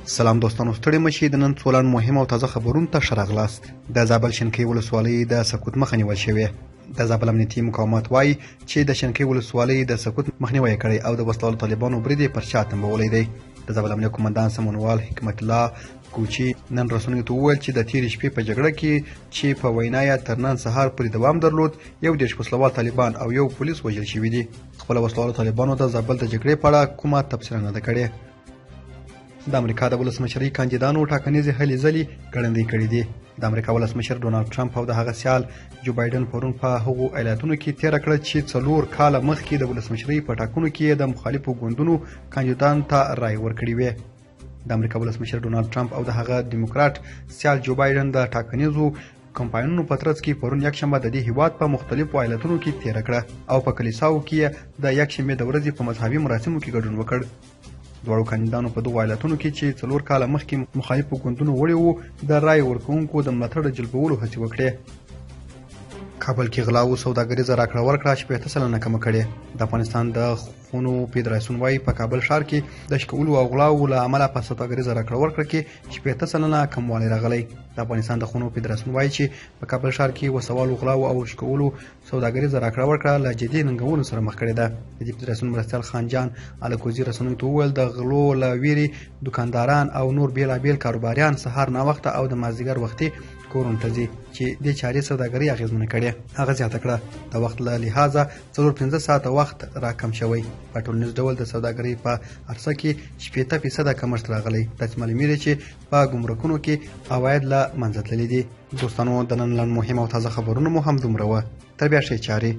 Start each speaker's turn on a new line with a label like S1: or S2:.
S1: سلام دوستانو، ستړي مشي د نن څولان مهم او تازه خبرونو ته ښه راغلاست. د زابل شنکۍ ولسوالۍ د سقوط مخه نیول شوې. د زابل امنیتي مقاومت وایي چې د شنکۍ ولسوالۍ د سقوط مخنیوی کړی او د وسلوالو طالبانو برید یې پر شا تنبولی دی. د زابل امنیه قومندان سمونوال حکمت الله کوچي نن رسنیو ته وویل چې د تېرې شپې په جګړه کې چې په وینا یې تر نن سهار پورې دوام درلود، 21 وسلوال طالبان او 1 پولیس وژل شوي دي. خپله وسلوالو طالبانو د زابل د جګړې په اړه کومه تبصره نه ده کړې. د امریکا د ولسمشرۍ کاندیدانو ټاکنیزې هلې ځلې ګړندۍ کړي دي. د امریکا ولسمشر ډونالډ ټرمپ او د هغه سیال جو بایډن پرون په هغو ایالتونو کې تېره کړه چې 4 کاله مخکې د ولسمشرۍ په ټاکنو کې د مخالفو ګوندونو کاندیدانو ته رایې ورکړې وې. د امریکا ولسمشر ډونالډ ټرمپ او د هغه دیموکرات سیال جو بایډن د ټاکنیزو کمپاینونو په ترڅ کې پرون یکشنبه د دې هیواد په مختلفو ایالتونو کې تېره کړه او په کلیساو کې د یکشنبې د ورځې په مذهبي مراسمو کې ګډون وکړ. دواړو کاندیدانو په دغو ایالتونو کې چې 4 کاله مخکې مخالفو ګوندونو وړي وو د رایې ورکوونکو د ملاتړ جلبولو هڅې وکړې. کابل کې غلا او سوداګریزه راکړه ورکړه 80 سلنه کمه کړې. د افغانستان د خونو فدراسیون وایي په کابل ښار کې د شکولو او غلاو له امله په سوداګریزه راکړه ورکړه کې 80 سلنه کموالی راغلی. د افغانستان د خونو فدراسیون وایي چې په کابل ښار کې وسوالو غلاو او شکولو سوداګریزه راکړه ورکړه له جدي ننګونو سره مخ کړې ده. د دې فدراسیون مرستیال خان جان الکوزي رسنیو ته وویل د غلو له ویرې دوکانداران او نور بیلابیل کاروباریان سهار ناوخته او د مازدیګر وختي کورونو ته ځي چې دې چارې سوداګري اغېزمنه کړې. هغه زیاته کړه د وخت له لحاظه 4-5 ساعته وخت راکم شوی. په ټولنیز ډول د سوداګرۍ په عرصه کې 80% کمښت راغلی. داسې معلومیږي چې په ګمرکونو کې عواید له منځه تللي دي. دوستانو، د نن مهم او تازه خبرونه مو هم دومره وه. تر بیا ښې چارې.